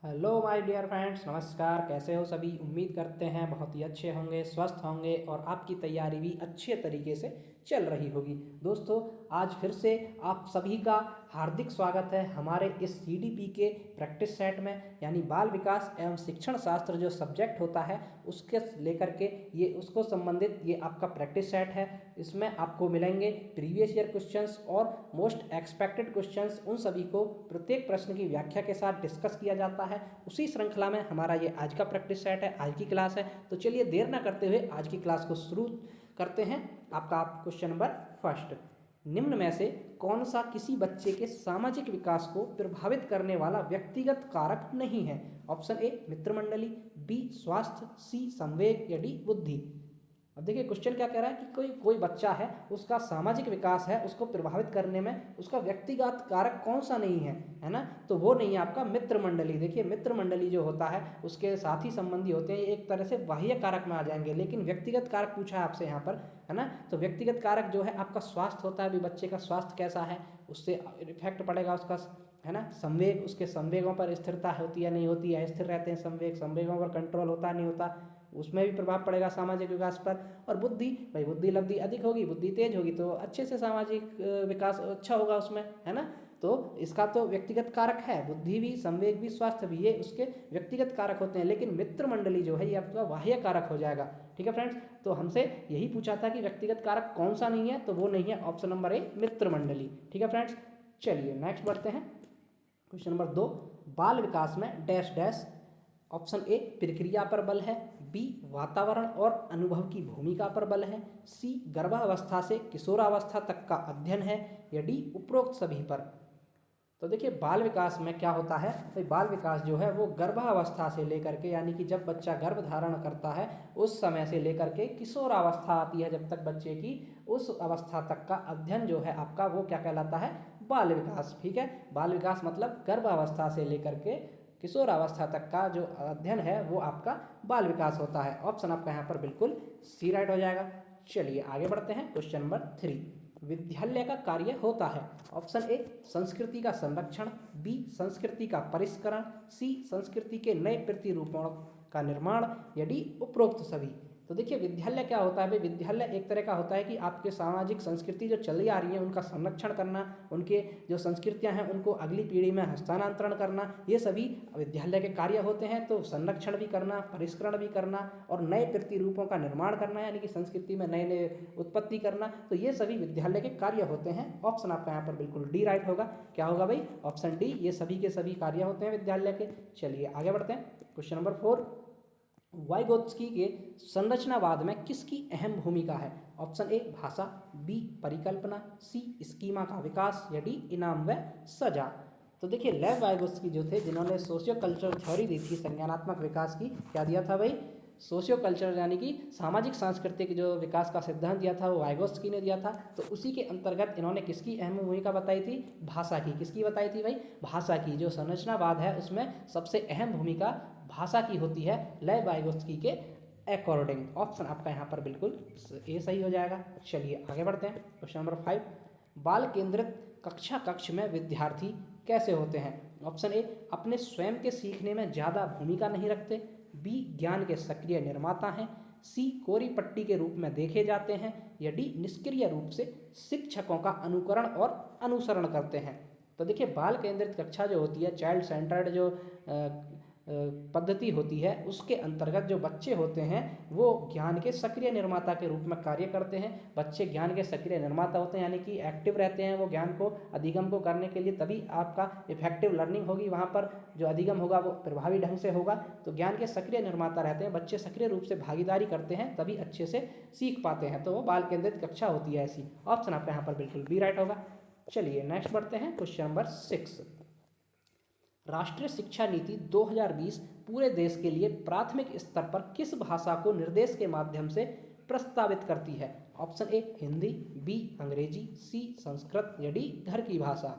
Hello my dear friends, नमस्कार। कैसे हो सभी? उम्मीद करते हैं बहुत ही अच्छे होंगे, स्वस्थ होंगे और आपकी तैयारी भी अच्छे तरीके से चल रही होगी। दोस्तों, आज फिर से आप सभी का हार्दिक स्वागत है हमारे इस सीडीपी के प्रैक्टिस सेट में, यानी बाल विकास एवं शिक्षण शास्त्र जो सब्जेक्ट होता है उसके लेकर के ये उसको संबंधित ये आपका प्रैक्टिस सेट है। इसमें आपको मिलेंगे प्रीवियस ईयर क्वेश्चंस और मोस्ट एक्सपेक्टेड क्वेश्चंस। उन सभी को प्रत्येक प्रश्न की व्याख्या के साथ डिस्कस किया जाता है। उसी श्रृंखला में हमारा ये आज का प्रैक्टिस सेट है, आज की क्लास है। तो चलिए देर ना करते हुए आज की क्लास को शुरू करते हैं। आपका क्वेश्चन नंबर फर्स्ट, निम्न में से कौन सा किसी बच्चे के सामाजिक विकास को प्रभावित करने वाला व्यक्तिगत कारक नहीं है? ऑप्शन ए मित्र मंडली, बी स्वास्थ्य, सी संवेग या डी बुद्धि। अब देखिए क्वेश्चन क्या कह रहा है कि कोई कोई बच्चा है, उसका सामाजिक विकास है, उसको प्रभावित करने में उसका व्यक्तिगत कारक कौन सा नहीं है ना? तो वो नहीं है आपका मित्र मंडली। देखिए मित्र मंडली जो होता है उसके साथी संबंधी होते हैं, एक तरह से बाह्य कारक में आ जाएंगे। लेकिन व्यक्तिगत कारक पूछा है आपसे यहाँ पर, है ना? तो व्यक्तिगत कारक जो है आपका स्वास्थ्य होता है। अभी बच्चे का स्वास्थ्य कैसा है उससे इफेक्ट पड़ेगा उसका, है ना? संवेग, उसके संवेगों पर स्थिरता होती है नहीं होती है, स्थिर रहते हैं संवेग, संवेगों पर कंट्रोल होता नहीं होता, उसमें भी प्रभाव पड़ेगा सामाजिक विकास पर। और बुद्धि, भाई बुद्धि लब्धि अधिक होगी, बुद्धि तेज होगी तो अच्छे से सामाजिक विकास अच्छा होगा उसमें, है ना? तो इसका तो व्यक्तिगत कारक है, बुद्धि भी, संवेग भी, स्वास्थ्य भी, ये उसके व्यक्तिगत कारक होते हैं। लेकिन मित्र मंडली जो है ये आपका बाह्य कारक हो जाएगा। ठीक है फ्रेंड्स, तो हमसे यही पूछा था कि व्यक्तिगत कारक कौन सा नहीं है, तो वो नहीं है ऑप्शन नंबर ए मित्र मंडली। ठीक है फ्रेंड्स, चलिए नेक्स्ट बढ़ते हैं। क्वेश्चन नंबर 2, बाल विकास में डैश डैश। ऑप्शन ए प्रक्रिया पर बल है, बी वातावरण और अनुभव की भूमिका पर बल है, सी गर्भावस्था से किशोरावस्था तक का अध्ययन है या डी उपरोक्त सभी पर। तो देखिए बाल विकास में क्या होता है, भाई बाल विकास जो है वो गर्भावस्था से लेकर के, यानी कि जब बच्चा गर्भ धारण करता है उस समय से लेकर के किशोरावस्था आती है, जब तक बच्चे की उस अवस्था तक का अध्ययन जो है आपका वो क्या कहलाता है? बाल विकास। ठीक है, बाल विकास मतलब गर्भावस्था से लेकर के किशोरावस्था तक का जो अध्ययन है वो आपका बाल विकास होता है। ऑप्शन आपका यहाँ पर बिल्कुल सी राइट हो जाएगा। चलिए आगे बढ़ते हैं। क्वेश्चन नंबर 3, विद्यालय का कार्य होता है। ऑप्शन ए संस्कृति का संरक्षण, बी संस्कृति का परिष्करण, सी संस्कृति के नए प्रतिरूपों का निर्माण या डी उपरोक्त सभी। तो देखिए विद्यालय क्या होता है? भाई विद्यालय एक तरह का होता है कि आपके सामाजिक संस्कृति जो चली आ रही है उनका संरक्षण करना, उनके जो संस्कृतियां हैं उनको अगली पीढ़ी में हस्तांतरण करना, ये सभी विद्यालय के कार्य होते हैं। तो संरक्षण भी करना, परिष्करण भी करना और नए प्रतिरूपों का निर्माण करना, यानी कि संस्कृति में नए नए उत्पत्ति करना, तो ये सभी विद्यालय के कार्य होते हैं। ऑप्शन आपका यहाँ पर बिल्कुल डी राइट होगा। क्या होगा भाई? ऑप्शन डी, ये सभी के सभी कार्य होते हैं विद्यालय के। चलिए आगे बढ़ते हैं। क्वेश्चन नंबर 4, वाइगोत्स्की के संरचनावाद में किसकी अहम भूमिका है? ऑप्शन ए भाषा, बी परिकल्पना, सी स्कीमा का विकास या डी इनाम व सजा। तो देखिए लेव वाइगोत्स्की जो थे, जिन्होंने सोशियो कल्चरल थ्योरी दी थी संज्ञानात्मक विकास की, क्या दिया था भाई? सोशियो कल्चरल यानी कि सामाजिक सांस्कृतिक जो विकास का सिद्धांत दिया था वो वाइगोत्स्की ने दिया था। तो उसी के अंतर्गत इन्होंने किसकी अहम भूमिका बताई थी? भाषा की। किसकी बताई थी भाई? भाषा की। जो संरचनावाद है उसमें सबसे अहम भूमिका भाषा की होती है लेव वाइगोत्स्की के अकॉर्डिंग। ऑप्शन आपका यहाँ पर बिल्कुल ए सही हो जाएगा। चलिए आगे बढ़ते हैं। क्वेश्चन नंबर 5, बाल केंद्रित कक्ष में विद्यार्थी कैसे होते हैं? ऑप्शन ए अपने स्वयं के सीखने में ज़्यादा भूमिका नहीं रखते, बी ज्ञान के सक्रिय निर्माता हैं, सी कोरी पट्टी के रूप में देखे जाते हैं या डी निष्क्रिय रूप से शिक्षकों का अनुकरण और अनुसरण करते हैं। तो देखिए बाल केंद्रित कक्षा जो होती है, चाइल्ड सेंटर्ड जो पद्धति होती है, उसके अंतर्गत जो बच्चे होते हैं वो ज्ञान के सक्रिय निर्माता के रूप में कार्य करते हैं। बच्चे ज्ञान के सक्रिय निर्माता होते हैं, यानी कि एक्टिव रहते हैं वो ज्ञान को अधिगम को करने के लिए, तभी आपका इफेक्टिव लर्निंग होगी, वहाँ पर जो अधिगम होगा वो प्रभावी ढंग से होगा। तो ज्ञान के सक्रिय निर्माता रहते हैं, बच्चे सक्रिय रूप से भागीदारी करते हैं तभी अच्छे से सीख पाते हैं, तो वो बाल केंद्रित कक्षा होती है ऐसी। ऑप्शन आपका यहाँ पर बिल्कुल बी राइट होगा। चलिए नेक्स्ट बढ़ते हैं। क्वेश्चन नंबर 6, राष्ट्रीय शिक्षा नीति 2020 पूरे देश के लिए प्राथमिक स्तर पर किस भाषा को निर्देश के माध्यम से प्रस्तावित करती है? ऑप्शन ए हिंदी, बी अंग्रेजी, सी संस्कृत या डी घर की भाषा।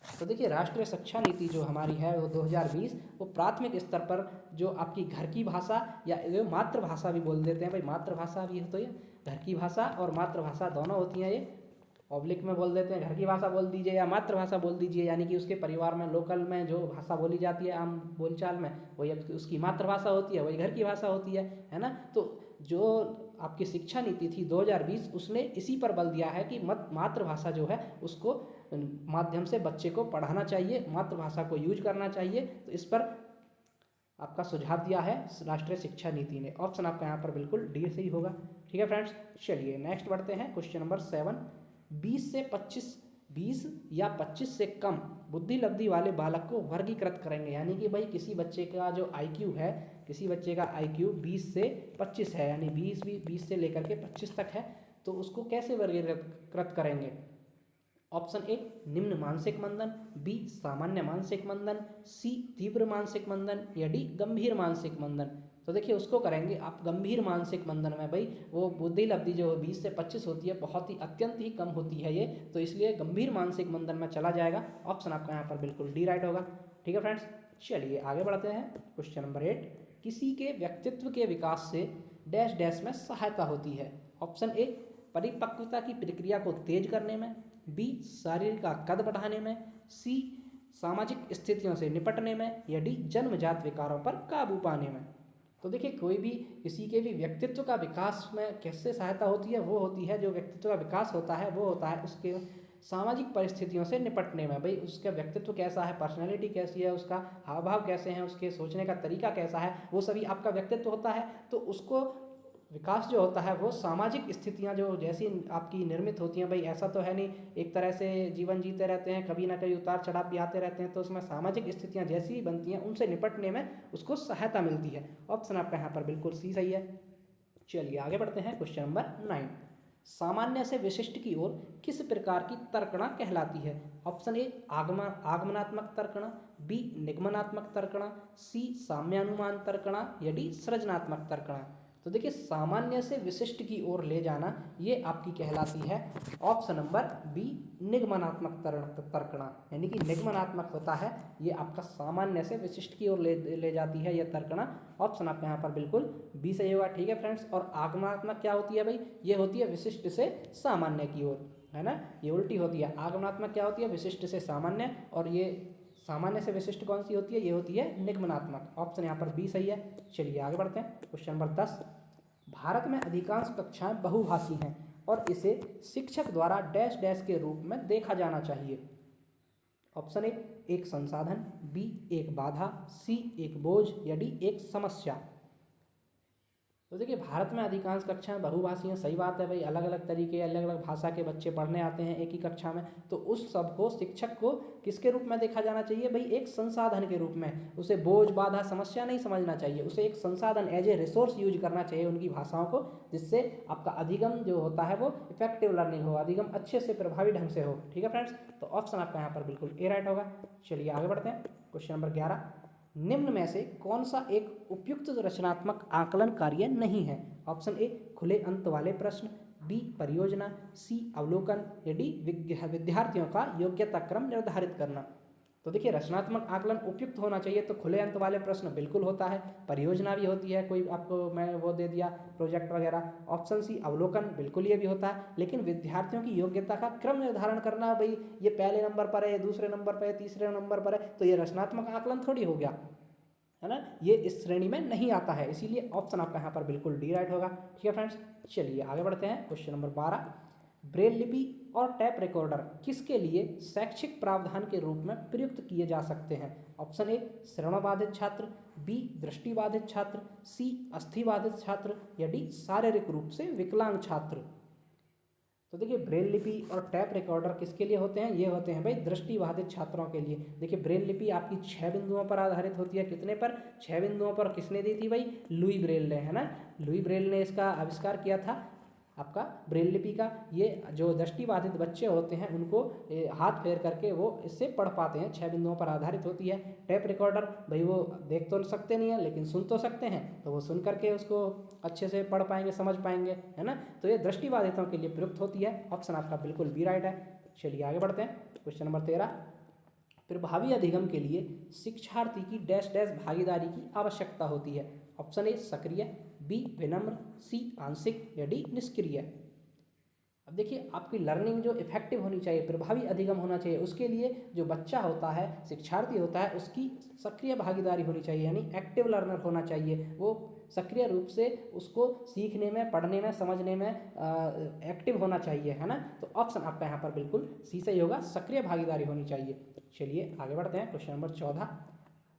तो देखिए राष्ट्रीय शिक्षा नीति जो हमारी है वो 2020 वो प्राथमिक स्तर पर जो आपकी घर की भाषा या जो मातृभाषा भी बोल देते हैं, भाई मातृभाषा भी है तो ये घर की भाषा और मातृभाषा दोनों होती हैं ये। ऑब्लिक में बोल देते हैं घर की भाषा बोल दीजिए या मातृभाषा बोल दीजिए, यानी कि उसके परिवार में लोकल में जो भाषा बोली जाती है आम बोलचाल में वही उसकी मातृभाषा होती है, वही घर की भाषा होती है ना। तो जो आपकी शिक्षा नीति थी 2020 उसने इसी पर बल दिया है कि मातृभाषा जो है उसको माध्यम से बच्चे को पढ़ाना चाहिए, मातृभाषा को यूज करना चाहिए। तो इस पर आपका सुझाव दिया है राष्ट्रीय शिक्षा नीति ने। ऑप्शन आपका यहाँ पर बिल्कुल डी सही होगा। ठीक है फ्रेंड्स, चलिए नेक्स्ट बढ़ते हैं। क्वेश्चन नंबर 7, 20 या 25 से कम बुद्धि लब्धि वाले बालक को वर्गीकृत करेंगे। यानी कि भाई किसी बच्चे का जो IQ है, किसी बच्चे का IQ 20 से 25 है, यानी 20 से लेकर के 25 तक है, तो उसको कैसे वर्गीकृत करेंगे। ऑप्शन ए निम्न मानसिक मंदन, बी सामान्य मानसिक मंदन, सी तीव्र मानसिक मंदन या डी गंभीर मानसिक मंदन। तो देखिए उसको करेंगे आप गंभीर मानसिक मंदन में। भाई वो बुद्धि लब्धि जो 20 से 25 होती है बहुत ही अत्यंत ही कम होती है ये, तो इसलिए गंभीर मानसिक मंदन में चला जाएगा। ऑप्शन आपका यहाँ पर बिल्कुल डी राइट होगा। ठीक है फ्रेंड्स, चलिए आगे बढ़ते हैं। क्वेश्चन नंबर 8, किसी के व्यक्तित्व के विकास से डैश डैश में सहायता होती है। ऑप्शन ए परिपक्वता की प्रक्रिया को तेज करने में, बी शरीर का कद बढ़ाने में, सी सामाजिक स्थितियों से निपटने में या डी जन्मजात विकारों पर काबू पाने में। तो देखिए कोई भी किसी के भी व्यक्तित्व का विकास में कैसे सहायता होती है, वो होती है जो व्यक्तित्व का विकास होता है वो होता है उसके सामाजिक परिस्थितियों से निपटने में। भाई उसका व्यक्तित्व कैसा है, पर्सनैलिटी कैसी है, उसका हाव भाव कैसे हैं, उसके सोचने का तरीका कैसा है, वो सभी आपका व्यक्तित्व होता है। तो उसको विकास जो होता है वो सामाजिक स्थितियां जो जैसी आपकी निर्मित होती हैं। भाई ऐसा तो है नहीं एक तरह से जीवन जीते रहते हैं, कभी ना कभी उतार चढ़ाव भी आते रहते हैं, तो उसमें सामाजिक स्थितियां जैसी बनती हैं उनसे निपटने में उसको सहायता मिलती है। ऑप्शन आपका यहाँ पर बिल्कुल सी सही है। चलिए आगे बढ़ते हैं। क्वेश्चन नंबर 9, सामान्य से विशिष्ट की ओर किस प्रकार की तर्कणा कहलाती है। ऑप्शन ए आगमनात्मक तर्कणा, बी निगमनात्मक तर्कणा, सी साम्यानुमान तर्कणा या डी सृजनात्मक तर्कणा। तो देखिए सामान्य से विशिष्ट की ओर ले जाना ये आपकी कहलाती है ऑप्शन नंबर बी निगमनात्मक तर्कणा। यानी कि निगमनात्मक होता है ये आपका सामान्य से विशिष्ट की ओर ले जाती है यह तर्कणा। ऑप्शन आपका यहाँ पर बिल्कुल बी सही होगा। ठीक है फ्रेंड्स, और आगमनात्मक क्या होती है भाई, ये होती है विशिष्ट से सामान्य की ओर, है ना, ये उल्टी होती है। आगमनात्मक क्या होती है, विशिष्ट से सामान्य, और ये सामान्य से विशिष्ट कौन सी होती है, ये होती है निगमनात्मक। ऑप्शन यहाँ पर बी सही है। चलिए आगे बढ़ते हैं। क्वेश्चन नंबर 10, भारत में अधिकांश कक्षाएं बहुभाषी हैं और इसे शिक्षक द्वारा डैश डैश के रूप में देखा जाना चाहिए। ऑप्शन ए एक संसाधन, बी एक बाधा, सी एक बोझ या डी एक समस्या। तो देखिए भारत में अधिकांश कक्षाएं बहुभाषी हैं, सही बात है भाई, अलग अलग तरीके अलग अलग भाषा के बच्चे पढ़ने आते हैं एक ही कक्षा में, तो उस सब को शिक्षक को किसके रूप में देखा जाना चाहिए भाई, एक संसाधन के रूप में। उसे बोझ बाधा समस्या नहीं समझना चाहिए, उसे एक संसाधन एज ए रिसोर्स यूज करना चाहिए उनकी भाषाओं को, जिससे आपका अधिगम जो होता है वो इफेक्टिव लर्निंग हो, अधिगम अच्छे से प्रभावी ढंग से हो। ठीक है फ्रेंड्स, तो ऑप्शन आपका यहाँ पर बिल्कुल ए राइट होगा। चलिए आगे बढ़ते हैं। क्वेश्चन नंबर 11, निम्न में से कौन सा एक उपयुक्त रचनात्मक आकलन कार्य नहीं है। ऑप्शन ए खुले अंत वाले प्रश्न, बी परियोजना, सी अवलोकन या डी विद्यार्थियों का योग्यता क्रम निर्धारित करना। तो देखिए रचनात्मक आकलन उपयुक्त होना चाहिए, तो खुले अंत वाले प्रश्न बिल्कुल होता है, परियोजना भी होती है, कोई आपको मैं वो दे दिया प्रोजेक्ट वगैरह। ऑप्शन सी अवलोकन बिल्कुल ये भी होता है, लेकिन विद्यार्थियों की योग्यता का क्रम निर्धारण करना, भाई ये पहले नंबर पर है, दूसरे नंबर पर है, तीसरे नंबर पर है, तो ये रचनात्मक आकलन थोड़ी हो गया, है ना, ये इस श्रेणी में नहीं आता है, इसीलिए ऑप्शन आपका यहाँ पर बिल्कुल डी राइट होगा। ठीक है फ्रेंड्स, चलिए आगे बढ़ते हैं। क्वेश्चन नंबर 12, ब्रेल लिपि और टैप रिकॉर्डर किसके लिए शैक्षिक प्रावधान के रूप में प्रयुक्त किए जा सकते हैं। ऑप्शन ए श्रवणबाधित छात्र, बी दृष्टिबाधित छात्र, सी अस्थिबाधित छात्र या डी शारीरिक रूप से विकलांग छात्र। तो देखिए ब्रेल लिपि और टैप रिकॉर्डर किसके लिए होते हैं, ये होते हैं भाई दृष्टिबाधित छात्रों के लिए। देखिए ब्रेल लिपि आपकी 6 बिंदुओं पर आधारित होती है, कितने पर, 6 बिंदुओं पर। किसने दी थी भाई, लुई ब्रेल ने, है ना, लुई ब्रेल ने इसका आविष्कार किया था आपका ब्रेल लिपि का। ये जो दृष्टिबाधित बच्चे होते हैं उनको हाथ फेर करके वो इससे पढ़ पाते हैं, 6 बिंदुओं पर आधारित होती है। टैप रिकॉर्डर भाई वो देख तो सकते नहीं है लेकिन सुन तो सकते हैं, तो वो सुन करके उसको अच्छे से पढ़ पाएंगे, समझ पाएंगे, है ना, तो ये दृष्टिबाधितों के लिए प्रयुक्त होती है। ऑप्शन आपका बिल्कुल बी राइट है। चलिए आगे बढ़ते हैं। क्वेश्चन नंबर 13, प्रभावी अधिगम के लिए शिक्षार्थी की डैश डैश भागीदारी की आवश्यकता होती है। ऑप्शन ए सक्रिय, बी विनम्र, सी आंशिक या डी निष्क्रिय। अब देखिए, आपकी लर्निंग जो इफेक्टिव होनी चाहिए, प्रभावी अधिगम होना चाहिए, उसके लिए जो बच्चा होता है, शिक्षार्थी होता है, उसकी सक्रिय भागीदारी होनी चाहिए, यानी एक्टिव लर्नर होना चाहिए। वो सक्रिय रूप से उसको सीखने में, पढ़ने में, समझने में एक्टिव होना चाहिए, है ना। तो ऑप्शन आपका यहाँ पर बिल्कुल सी सही होगा, सक्रिय भागीदारी होनी चाहिए। चलिए आगे बढ़ते हैं। क्वेश्चन नंबर 14,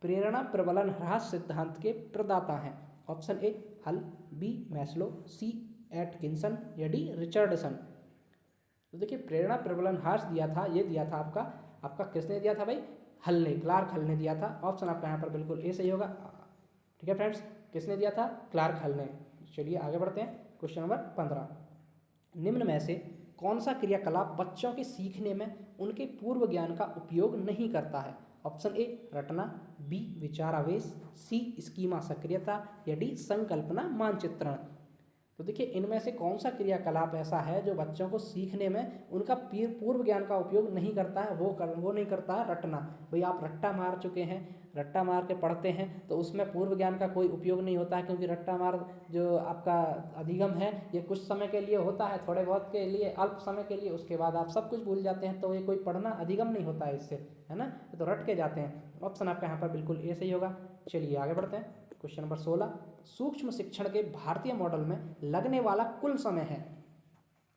प्रेरणा प्रबलन ह्रास सिद्धांत के प्रदाता हैं। ऑप्शन ए हल, बी मैस्लो, सी एटकिंसन या डी रिचर्डसन। तो देखिए, प्रेरणा प्रबलन ह्रास दिया था, ये दिया था आपका किसने दिया था भाई? हल ने, क्लार्क हल ने दिया था। ऑप्शन आपका यहाँ पर बिल्कुल ए सही होगा। ठीक है फ्रेंड्स, किसने दिया था? क्लार्क हल ने। चलिए आगे बढ़ते हैं। क्वेश्चन नंबर 15, निम्न में से कौन सा क्रियाकलाप बच्चों के सीखने में उनके पूर्व ज्ञान का उपयोग नहीं करता है? ऑप्शन ए रटना, बी विचारावेश, सी स्कीमा सक्रियता या डी संकल्पना मानचित्रण। तो देखिए, इनमें से कौन सा क्रियाकलाप ऐसा है जो बच्चों को सीखने में उनका पूर्व ज्ञान का उपयोग नहीं करता है? वो नहीं करता है रटना। भाई आप रट्टा मार चुके हैं, रट्टा मार के पढ़ते हैं, तो उसमें पूर्व ज्ञान का कोई उपयोग नहीं होता है, क्योंकि रट्टा मार जो आपका अधिगम है ये कुछ समय के लिए होता है, थोड़े बहुत के लिए, अल्प समय के लिए, उसके बाद आप सब कुछ भूल जाते हैं। तो ये कोई पढ़ना अधिगम नहीं होता है इससे, है ना। तो रट के जाते हैं। ऑप्शन आपका यहाँ पर बिल्कुल ए सही होगा। चलिए आगे बढ़ते हैं। क्वेश्चन नंबर 16, सूक्ष्म शिक्षण के भारतीय मॉडल में लगने वाला कुल समय है?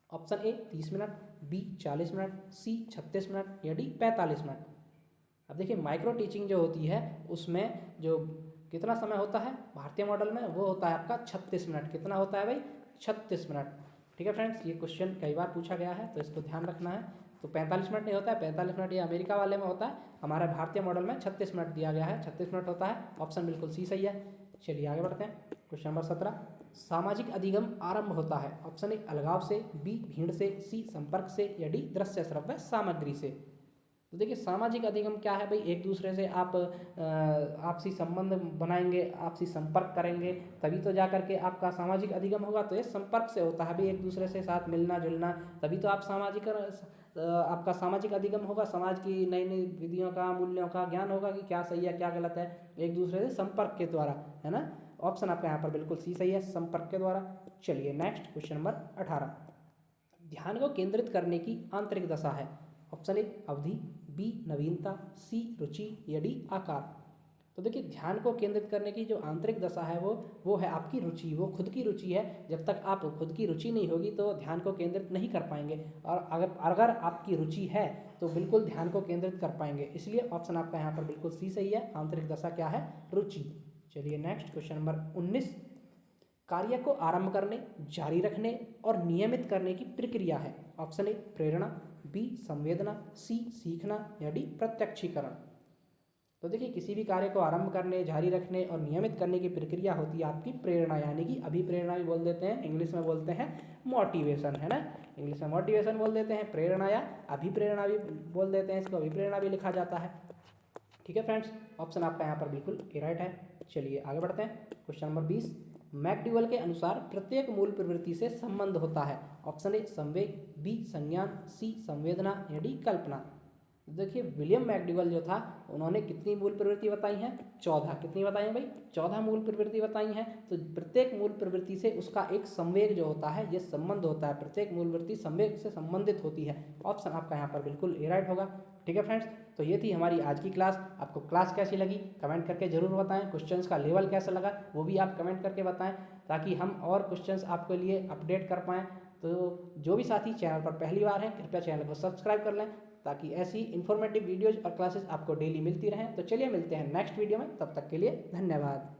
Option A 30 minute, B 40 minute, C 36 minute या डी 45 मिनट। अब देखिए, माइक्रो टीचिंग जो होती है उसमें जो कितना समय होता है भारतीय मॉडल में? वो होता है आपका 36 मिनट। कितना होता है भाई? 36 मिनट। ठीक है फ्रेंड्स, ये क्वेश्चन कई बार पूछा गया है, तो इसको ध्यान रखना है। तो 45 मिनट नहीं होता है, 45 मिनट ये अमेरिका वाले में होता है, हमारे भारतीय मॉडल में 36 मिनट दिया गया है, 36 मिनट होता है। ऑप्शन बिल्कुल सी सही है। चलिए आगे बढ़ते हैं। क्वेश्चन नंबर 17, सामाजिक अधिगम आरंभ होता है? ऑप्शन ए अलगाव से, बी भीड़ से, सी संपर्क से या डी दृश्य श्रव्य सामग्री से। तो देखिए, सामाजिक अधिगम क्या है भाई? एक दूसरे से आप आपसी संबंध बनाएंगे, आपसी संपर्क करेंगे, तभी तो जा करके आपका सामाजिक अधिगम होगा। तो ये संपर्क से होता है भाई, एक दूसरे से साथ मिलना जुलना, तभी तो आप आपका सामाजिक अधिगम होगा। समाज की नई नई विधियों का, मूल्यों का ज्ञान होगा कि क्या सही है क्या गलत है, एक दूसरे से संपर्क के द्वारा, है ना। ऑप्शन आपका यहाँ पर बिल्कुल सी सही है, संपर्क के द्वारा। चलिए नेक्स्ट, क्वेश्चन नंबर 18, ध्यान को केंद्रित करने की आंतरिक दशा है? ऑप्शन ए अवधि, बी नवीनता, सी रुचि या डी आकार। तो देखिए, ध्यान को केंद्रित करने की जो आंतरिक दशा है वो है आपकी रुचि, वो खुद की रुचि है। जब तक आप खुद की रुचि नहीं होगी तो ध्यान को केंद्रित नहीं कर पाएंगे, और अगर आपकी रुचि है तो बिल्कुल ध्यान को केंद्रित कर पाएंगे। इसलिए ऑप्शन आपका यहाँ पर बिल्कुल सी सही है, आंतरिक दशा क्या है? रुचि। चलिए नेक्स्ट, क्वेश्चन नंबर 19, कार्य को आरंभ करने, जारी रखने और नियमित करने की प्रक्रिया है? ऑप्शन ए प्रेरणा, बी संवेदना, सी सीखना या डी प्रत्यक्षीकरण। तो देखिए, किसी भी कार्य को आरंभ करने, जारी रखने और नियमित करने की प्रक्रिया होती है आपकी प्रेरणा, यानी कि अभिप्रेरणा भी बोल देते हैं, इंग्लिश में बोलते हैं मोटिवेशन, है ना। इंग्लिश में मोटिवेशन बोल देते हैं, प्रेरणा या अभिप्रेरणा भी बोल देते हैं, इसको अभिप्रेरणा भी लिखा जाता है। ठीक है फ्रेंड्स, ऑप्शन आपका यहाँ पर बिल्कुल ए राइट है। चलिए आगे बढ़ते हैं। क्वेश्चन नंबर 20, मैकडुवेल के अनुसार प्रत्येक मूल प्रवृत्ति से संबंध होता है? ऑप्शन ए संवेग, बी संज्ञान, सी संवेदना या डी कल्पना। देखिए, विलियम मैकडुवेल जो था, उन्होंने कितनी मूल प्रवृत्ति बताई हैं? 14। कितनी बताई हैं भाई? 14 मूल प्रवृत्ति बताई हैं। तो प्रत्येक मूल प्रवृत्ति से उसका एक संवेग जो होता है, ये संबंध होता है, प्रत्येक मूल प्रवृत्ति संवेग से संबंधित होती है। ऑप्शन आपका यहाँ पर बिल्कुल ए राइट होगा। ठीक है फ्रेंड्स, तो ये थी हमारी आज की क्लास। आपको क्लास कैसी लगी कमेंट करके जरूर बताएं। क्वेश्चंस का लेवल कैसा लगा वो भी आप कमेंट करके बताएं, ताकि हम और क्वेश्चंस आपके लिए अपडेट कर पाएँ। तो जो भी साथी चैनल पर पहली बार हैं, कृपया चैनल को सब्सक्राइब कर लें, ताकि ऐसी इन्फॉर्मेटिव वीडियोज और क्लासेस आपको डेली मिलती रहें। तो चलिए मिलते हैं नेक्स्ट वीडियो में, तब तक के लिए धन्यवाद।